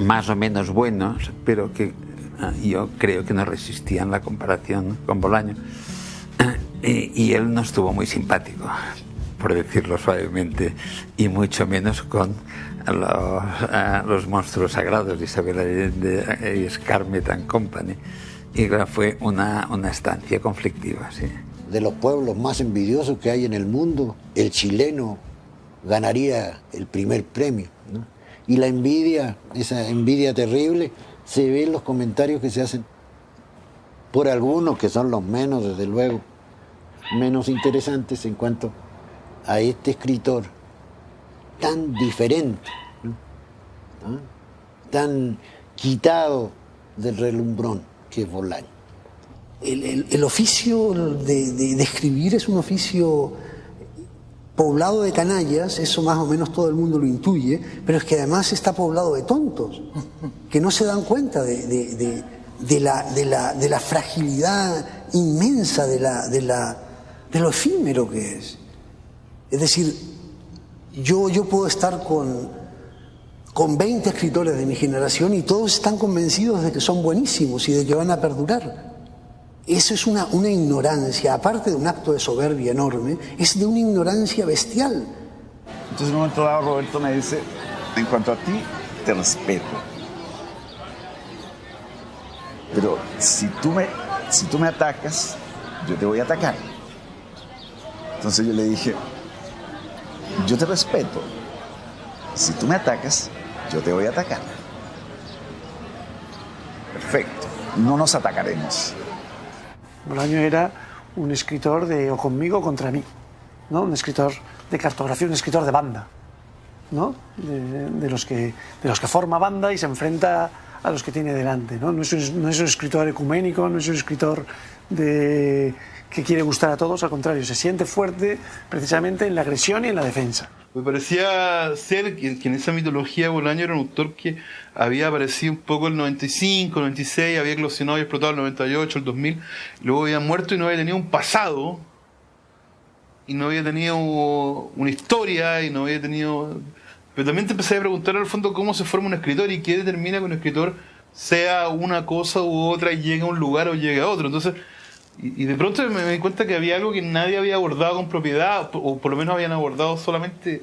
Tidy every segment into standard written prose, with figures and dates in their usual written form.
más o menos buenos, pero que yo creo que no resistían la comparación con Bolaño. Y él no estuvo muy simpático, por decirlo suavemente, y mucho menos con los monstruos sagrados de Isabel Allende y Scarmet and Company. Y fue una estancia conflictiva, sí. De los pueblos más envidiosos que hay en el mundo, el chileno ganaría el primer premio, ¿no? Y la envidia, esa envidia terrible, se ve en los comentarios que se hacen por algunos, que son los menos, desde luego, menos interesantes en cuanto a este escritor tan diferente, ¿no? Tan quitado del relumbrón que es Bolaño. El oficio de escribir es un oficio poblado de canallas, eso más o menos todo el mundo lo intuye, pero es que además está poblado de tontos, que no se dan cuenta de la fragilidad inmensa de lo efímero que es. Es decir, yo puedo estar con 20 escritores de mi generación y todos están convencidos de que son buenísimos y de que van a perdurar. Eso es una ignorancia, aparte de un acto de soberbia enorme, es de una ignorancia bestial. Entonces en un momento dado Roberto me dice, en cuanto a ti, te respeto. Pero si tú me atacas, yo te voy a atacar. Entonces yo le dije, yo te respeto. Si tú me atacas, yo te voy a atacar. Perfecto, no nos atacaremos. Bolaño era un escritor de o conmigo o contra mí, ¿no? Un escritor de cartografía, un escritor de banda, ¿no? De los que forma banda y se enfrenta a los que tiene delante, ¿no? No es un escritor ecuménico, no es un escritor que quiere gustar a todos, al contrario, se siente fuerte precisamente en la agresión y en la defensa. Me parecía ser que en esa mitología Bolaño era un autor que había aparecido un poco el 95, 96, había eclosionado y explotado el 98, el 2000, luego había muerto y no había tenido un pasado, y no había tenido una historia, y no había tenido... Pero también te empecé a preguntar al fondo cómo se forma un escritor y qué determina que un escritor sea una cosa u otra y llegue a un lugar o llegue a otro. Entonces, y de pronto me di cuenta que había algo que nadie había abordado con propiedad, o por lo menos habían abordado solamente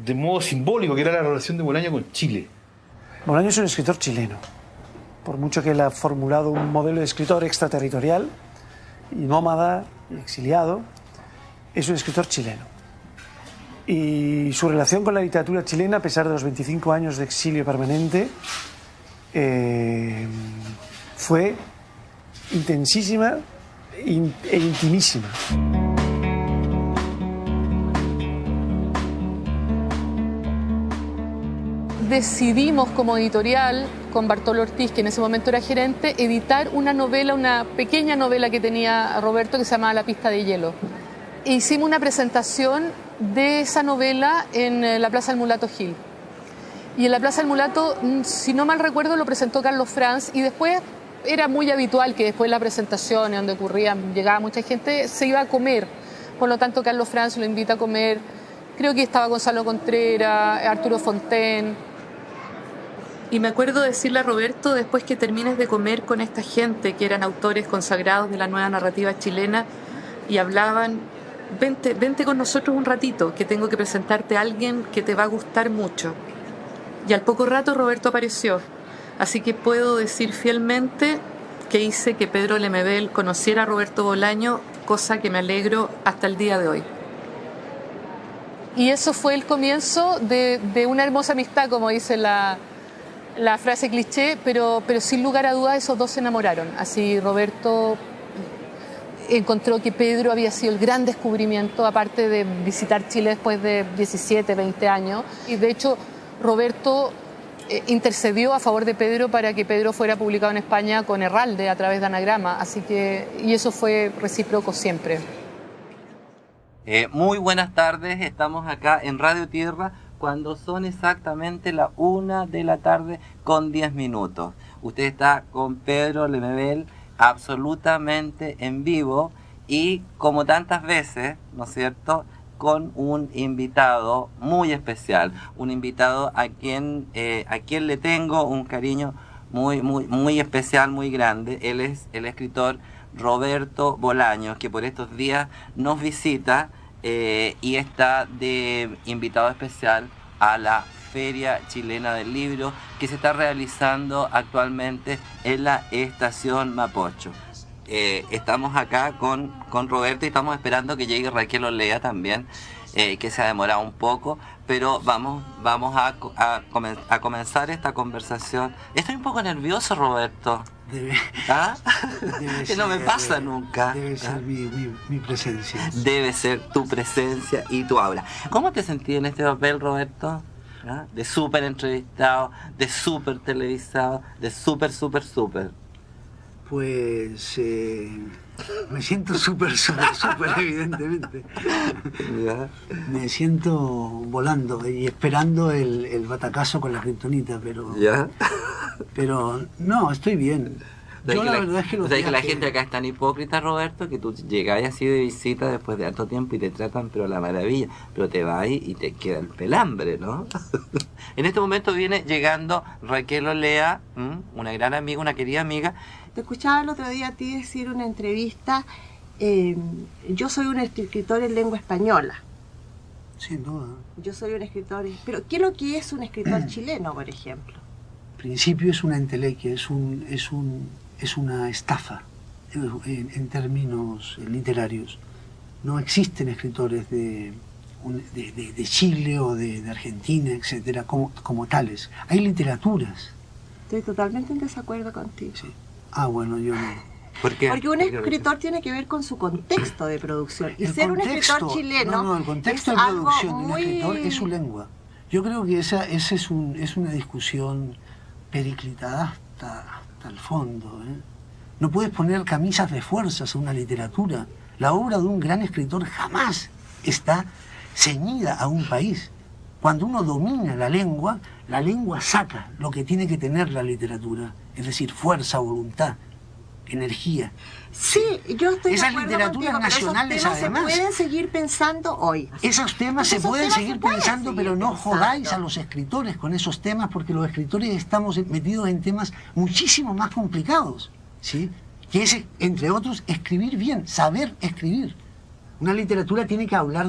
de modo simbólico, que era la relación de Bolaño con Chile. Bolaño es un escritor chileno, por mucho que él ha formulado un modelo de escritor extraterritorial y nómada y exiliado, es un escritor chileno. Y su relación con la literatura chilena, a pesar de los 25 años de exilio permanente, fue intensísima e intimísima. Decidimos como editorial, con Bartolo Ortiz, que en ese momento era gerente, editar una novela, una pequeña novela que tenía Roberto que se llamaba La pista de hielo. E hicimos una presentación de esa novela en la Plaza del Mulato Gil. Y en la Plaza del Mulato, si no mal recuerdo, lo presentó Carlos Franz, y después era muy habitual que después de la presentación, donde llegaba mucha gente, se iba a comer. Por lo tanto, Carlos Franz lo invita a comer. Creo que estaba Gonzalo Contreras, Arturo Fontaine. Y me acuerdo decirle a Roberto, después que termines de comer con esta gente, que eran autores consagrados de la nueva narrativa chilena, y hablaban, vente con nosotros un ratito, que tengo que presentarte a alguien que te va a gustar mucho. Y al poco rato Roberto apareció. Así que puedo decir fielmente que hice que Pedro Lemebel conociera a Roberto Bolaño, cosa que me alegro hasta el día de hoy. Y eso fue el comienzo de una hermosa amistad, como dice la frase cliché, pero sin lugar a dudas esos dos se enamoraron. Así Roberto encontró que Pedro había sido el gran descubrimiento, aparte de visitar Chile después de 17, 20 años. Y de hecho Roberto intercedió a favor de Pedro para que Pedro fuera publicado en España con Herralde a través de Anagrama, y eso fue recíproco siempre. Muy buenas tardes, estamos acá en Radio Tierra cuando son exactamente la 1:10 p.m. Usted está con Pedro Lemebel absolutamente en vivo y como tantas veces, ¿no es cierto?, con un invitado muy especial, un invitado a quien le tengo un cariño muy especial, muy grande. Él es el escritor Roberto Bolaños, que por estos días nos visita y está de invitado especial a la Feria Chilena del Libro, que se está realizando actualmente en la Estación Mapocho. Estamos acá con Roberto y estamos esperando que llegue Raquel Olea también, que se ha demorado un poco, pero vamos a comenzar esta conversación. Estoy un poco nervioso, Roberto. ¿Ah? Que no me pasa nunca. Debe ser mi presencia. Debe ser tu presencia y tu aura. ¿Cómo te sentí en este papel, Roberto? ¿Ah? De súper entrevistado, de súper televisado, de súper. Pues me siento súper, evidentemente. ¿Ya? Me siento volando y esperando el batacazo con la kriptonita, pero... ¿Ya? Pero no, estoy bien. Yo la verdad es que los días que la gente acá es tan hipócrita, Roberto, que tú llegas así de visita después de tanto tiempo y te tratan pero la maravilla, pero te vas y te queda el pelambre, ¿no? En este momento viene llegando Raquel Olea, una gran amiga, una querida amiga. Te escuchaba el otro día a ti decir una entrevista, yo soy un escritor en lengua española. Sin duda. Yo soy un escritor, pero ¿qué es lo que es un escritor chileno, por ejemplo? En principio es una entelequia, es una estafa en términos literarios. No existen escritores de Chile o de Argentina, etcétera, como tales. Hay literaturas. Estoy totalmente en desacuerdo contigo. Sí. Ah, bueno, yo no. ¿Por qué? Porque un escritor tiene que ver con su contexto de producción. Y ser un escritor chileno. No, el contexto de producción de un escritor es su lengua. Yo creo que esa es una discusión periclitada hasta el fondo. No puedes poner camisas de fuerzas a una literatura. La obra de un gran escritor jamás está ceñida a un país. Cuando uno domina la lengua saca lo que tiene que tener la literatura, es decir, fuerza, voluntad, energía. Sí, yo estoy Esas de acuerdo literaturas contigo, nacionales, pero esos temas además, se pueden seguir pensando hoy. Esos temas se pueden seguir pensando, pero no jodáis a los escritores con esos temas, porque los escritores estamos metidos en temas muchísimo más complicados, ¿sí? Que es, entre otros, escribir bien, saber escribir. Una literatura tiene que hablar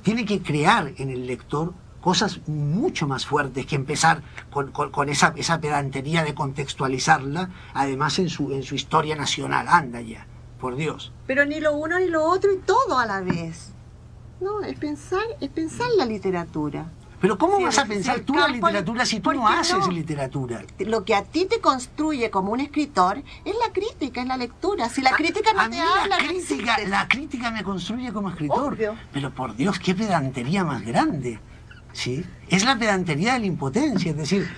tiene que crear en el lector cosas mucho más fuertes que empezar con esa pedantería de contextualizarla, además en su historia nacional. Anda ya, por Dios. Pero ni lo uno ni lo otro y todo a la vez. No, es pensar la literatura. Pero ¿cómo vas a pensar tú la literatura si tú no haces literatura? Lo que a ti te construye como un escritor es la crítica, es la lectura. Si la crítica no te habla, la crítica me construye como escritor. Obvio. Pero por Dios, qué pedantería más grande. ¿Sí? Es la pedantería de la impotencia, es decir,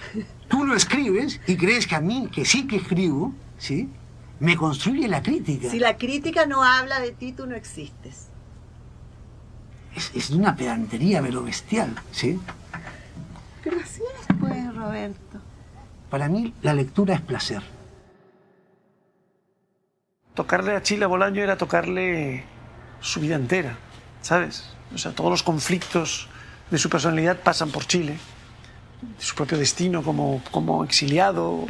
tú lo escribes y crees que a mí, que sí que escribo, ¿sí? Me construye la crítica. Si la crítica no habla de ti, tú no existes. Es de una pedantería, pero bestial, ¿sí? Pero así es, pues, Roberto. Para mí, la lectura es placer. Tocarle a Chile, a Bolaño, era tocarle su vida entera, ¿sabes? O sea, todos los conflictos de su personalidad pasan por Chile, de su propio destino como exiliado,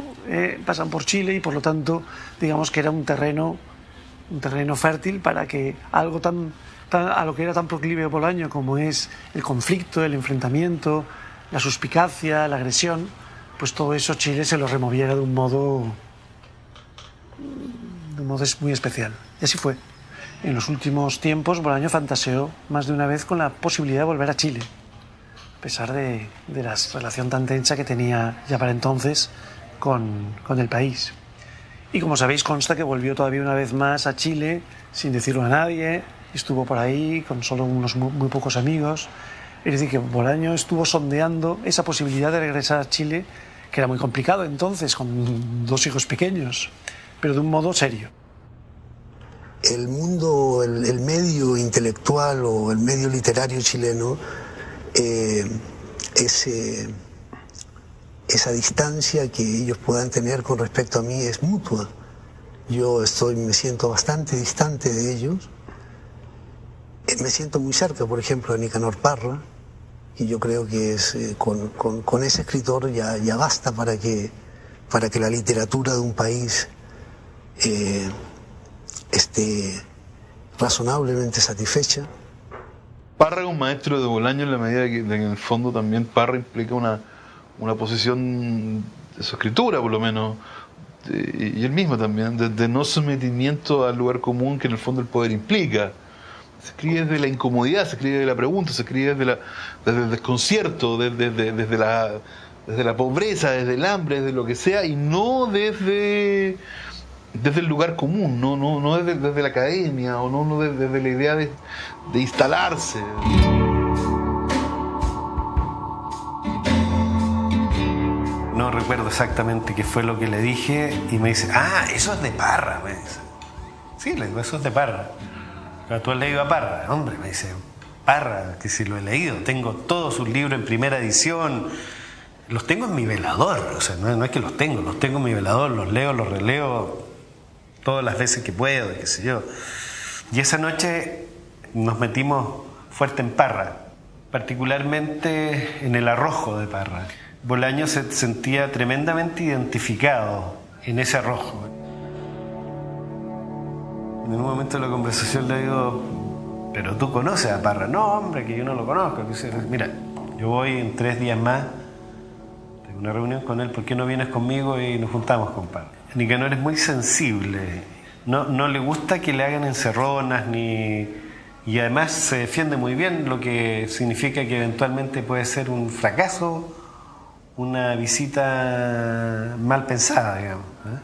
pasan por Chile, y por lo tanto, digamos que era un terreno fértil para que algo a lo que era tan proclive Bolaño como es el conflicto, el enfrentamiento, la suspicacia, la agresión, pues todo eso Chile se lo removiera de un modo muy especial. Y así fue. En los últimos tiempos Bolaño fantaseó más de una vez con la posibilidad de volver a Chile, a pesar de la relación tan tensa que tenía ya para entonces con el país. Y como sabéis, consta que volvió todavía una vez más a Chile sin decirlo a nadie, estuvo por ahí con solo unos muy pocos amigos. Es decir, que Bolaño estuvo sondeando esa posibilidad de regresar a Chile, que era muy complicado entonces, con 2 hijos pequeños, pero de un modo serio. El mundo, el medio intelectual o el medio literario chileno, esa distancia que ellos puedan tener con respecto a mí es mutua. Yo me siento bastante distante de ellos, me siento muy cerca, por ejemplo, de Nicanor Parra, y yo creo que con ese escritor ya basta para que la literatura de un país esté razonablemente satisfecha. Parra es un maestro de Bolaño en la medida que en el fondo también Parra implica una posición de su escritura, por lo menos, y él mismo también, de no sometimiento al lugar común que en el fondo el poder implica. Se escribe desde la incomodidad, se escribe desde la pregunta, se escribe desde el desconcierto, desde la pobreza, desde el hambre, desde lo que sea, y no desde el lugar común, no desde la academia, o no desde la idea de instalarse. No recuerdo exactamente qué fue lo que le dije, y me dice, eso es de Parra, me dice. Sí, le digo, eso es de Parra. Pero tú has leído a Parra, hombre, me dice. Parra, que si lo he leído, tengo todos sus libros en primera edición, los tengo en mi velador, o sea, no es que los tengo en mi velador, los leo, los releo todas las veces que puedo, qué sé yo. Y esa noche nos metimos fuerte en Parra, particularmente en el arrojo de Parra. Bolaño se sentía tremendamente identificado en ese arrojo. En un momento de la conversación le digo, ¿pero tú conoces a Parra? No, hombre, que yo no lo conozco. Dice, mira, yo voy en 3 días más, tengo una reunión con él, ¿por qué no vienes conmigo y nos juntamos con Parra? Nicanor es muy sensible, no le gusta que le hagan encerronas, y además se defiende muy bien, lo que significa que eventualmente puede ser un fracaso, una visita mal pensada, digamos, ¿eh?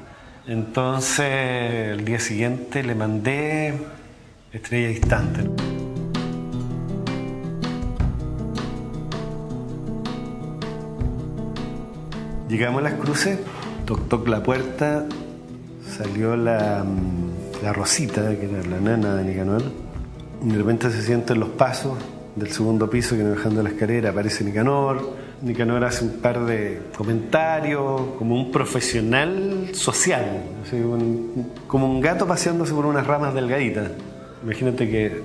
Entonces, el día siguiente le mandé Estrella Distante. Llegamos a Las Cruces, toc toc la puerta, salió la Rosita, que era la nana de Nicanor, y de repente se sienten los pasos del segundo piso que nos bajando la escalera, aparece Nicanor. Nicanor hace un par de comentarios, como un profesional social, así, como un gato paseándose por unas ramas delgaditas. Imagínate que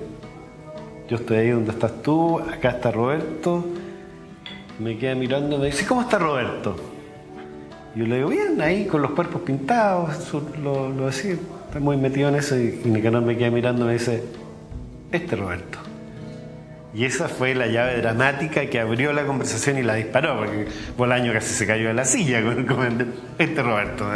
yo estoy ahí donde estás tú, acá está Roberto, me queda mirando y me dice, ¿cómo está Roberto? Yo le digo, bien, ahí con los cuerpos pintados, lo decía, está muy metido en eso, y Nicanor me queda mirando y me dice, Roberto. Y esa fue la llave dramática que abrió la conversación y la disparó, porque Bolaño casi se cayó de la silla con Roberto.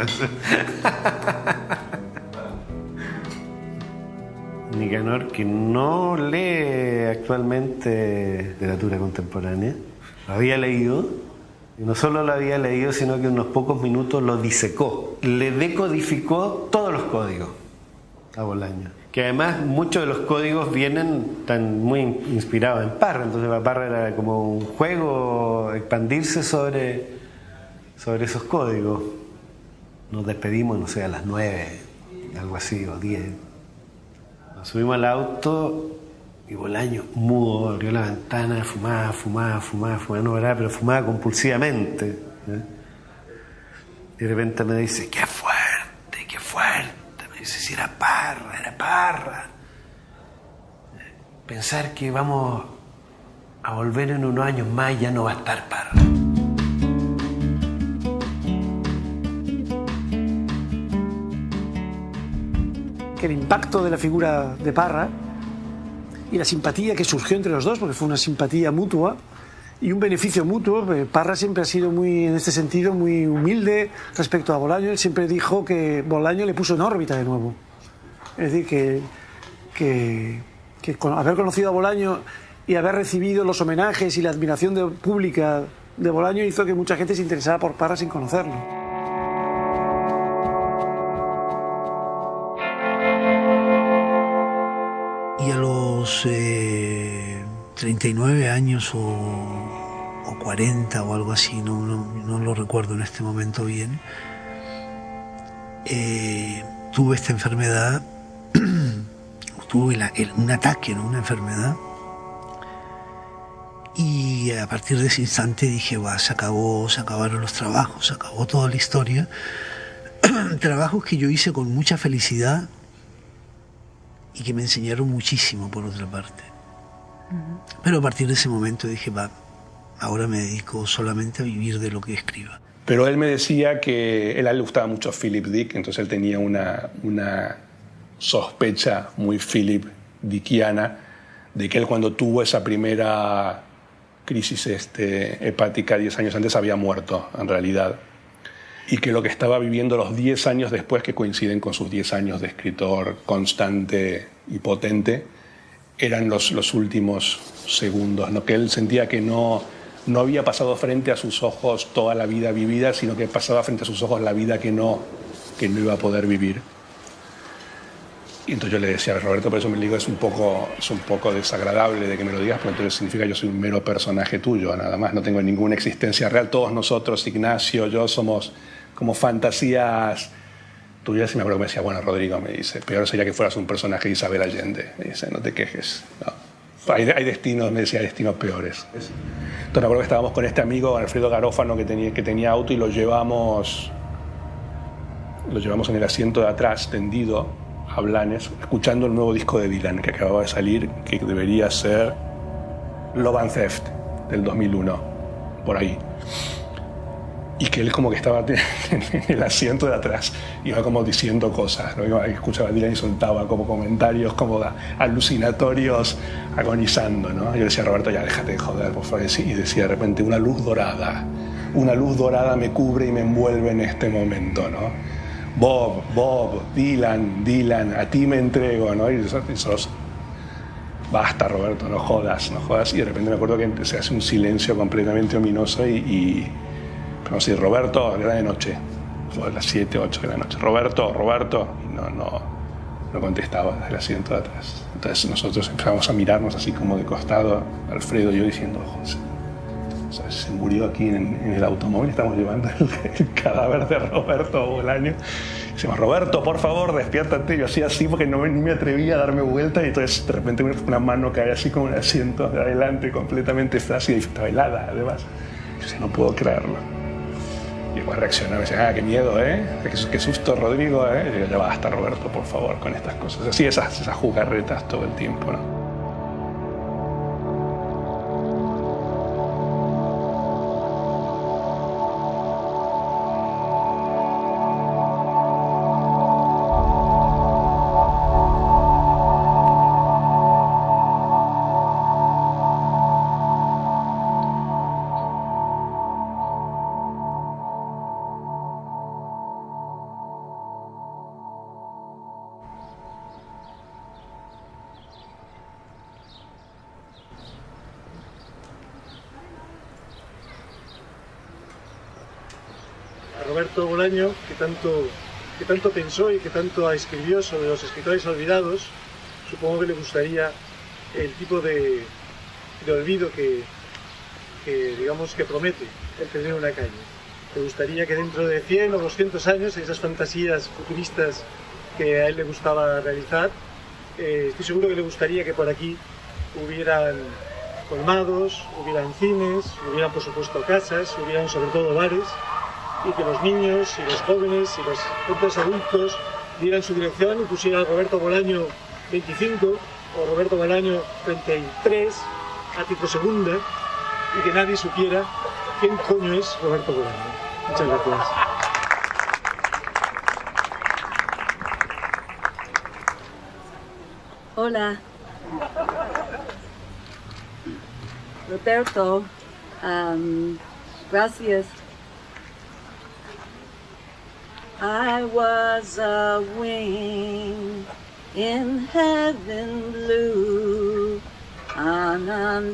Nicanor, que no lee actualmente literatura contemporánea, lo había leído, y no solo lo había leído, sino que en unos pocos minutos lo disecó, le decodificó todos los códigos a Bolaño. Que además muchos de los códigos tan muy inspirados en Parra, entonces para Parra era como un juego expandirse sobre esos códigos. Nos despedimos, no sé, a las 9, algo así, o 10. Nos subimos al auto y Bolaño, mudo, abrió la ventana, fumaba, no verdad, pero fumaba compulsivamente, ¿eh? Y de repente me dice, qué fuerte. Me dice, si era Parra. Pensar que vamos a volver en unos años más y ya no va a estar Parra. Que el impacto de la figura de Parra y la simpatía que surgió entre los dos, porque fue una simpatía mutua y un beneficio mutuo. Parra siempre ha sido en este sentido, muy humilde respecto a Bolaño. Él siempre dijo que Bolaño le puso en órbita de nuevo. Es decir, que haber conocido a Bolaño y haber recibido los homenajes y la admiración pública de Bolaño hizo que mucha gente se interesara por Parra sin conocerlo. Y a los 39 años o 40 o algo así, no lo recuerdo en este momento bien, tuve esta enfermedad, tuve un ataque, ¿no? Una enfermedad, y a partir de ese instante dije, se acabaron los trabajos, se acabó toda la historia. Trabajos que yo hice con mucha felicidad y que me enseñaron muchísimo, por otra parte. Pero a partir de ese momento dije, va, ahora me dedico solamente a vivir de lo que escriba. Pero él me decía que a él le gustaba mucho Philip Dick, entonces él tenía una sospecha muy Philip Dickiana de que él, cuando tuvo esa primera crisis hepática 10 años antes, había muerto en realidad, y que lo que estaba viviendo los 10 años después, que coinciden con sus 10 años de escritor constante y potente, eran los últimos segundos, ¿no? Que él sentía que no había pasado frente a sus ojos toda la vida vivida, sino que pasaba frente a sus ojos la vida que no iba a poder vivir. Y entonces yo le decía, Roberto, por eso me digo, es un poco desagradable de que me lo digas, porque entonces significa que yo soy un mero personaje tuyo, nada más, no tengo ninguna existencia real. Todos nosotros, Ignacio, yo, somos como fantasías tuyas. Y me acuerdo que me decía, bueno, Rodrigo, me dice, peor sería que fueras un personaje de Isabel Allende. Me dice, no te quejes, no. Hay destinos, me decía, destinos peores. Entonces me acuerdo que estábamos con este amigo, Alfredo Garófano, que tenía auto, y lo llevamos en el asiento de atrás, tendido, a Blanes, escuchando el nuevo disco de Dylan que acababa de salir, que debería ser Love and Theft, del 2001, por ahí. Y que él como que estaba en el asiento de atrás, iba como diciendo cosas, ¿no? Escuchaba a Dylan y soltaba como comentarios como alucinatorios, agonizando, ¿no? Yo le decía, Roberto, ya déjate de joder, por favor. Y decía de repente, una luz dorada me cubre y me envuelve en este momento, ¿no? Bob, Dylan, a ti me entrego, ¿no? Y nosotros, basta, Roberto, no jodas. Y de repente me acuerdo que se hace un silencio completamente ominoso pero sí, Roberto, era de noche, fue a las 7, 8 de la noche. Roberto, y no contestaba desde el asiento de atrás. Entonces nosotros empezamos a mirarnos así como de costado, Alfredo y yo, diciendo, José, se murió aquí en el automóvil, estamos llevando el cadáver de Roberto Bolaño. Decimos, Roberto, por favor, despiértate. Yo hacía así porque ni me atrevía a darme vuelta, y entonces de repente una mano cae así como en el asiento de adelante, completamente flácida, y estaba helada además. Yo decía, no puedo creerlo. Y después reaccionaba y decía, qué miedo, qué susto, Rodrigo, Y yo, ya basta, Roberto, por favor, con estas cosas. Así esas jugarretas todo el tiempo, ¿no? Roberto Bolaño, que tanto pensó y que tanto escribió sobre los escritores olvidados, supongo que le gustaría el tipo de olvido que digamos que promete el tener una calle. Le gustaría que dentro de 100 o 200 años, esas fantasías futuristas que a él le gustaba realizar, estoy seguro que le gustaría que por aquí hubieran colmados, hubieran cines, hubieran por supuesto casas, hubieran sobre todo bares, y que los niños y los jóvenes y los propios adultos dieran su dirección y pusieran Roberto Bolaño 25 o Roberto Bolaño 33 a tipo segunda, y que nadie supiera quién coño es Roberto Bolaño. Muchas gracias. Hola. Roberto, gracias. I was a wing in heaven blue, on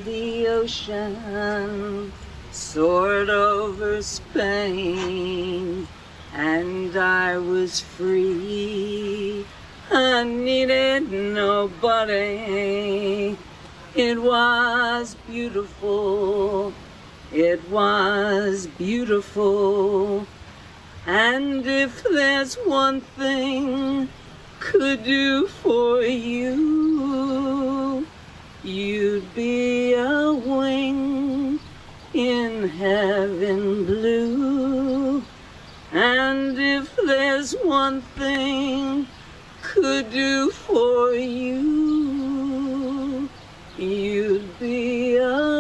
the ocean, soared over Spain, and I was free. I needed nobody. It was beautiful. It was beautiful. And if there's one thing could do for you, you'd be a wing in heaven blue. And if there's one thing could do for you, you'd be a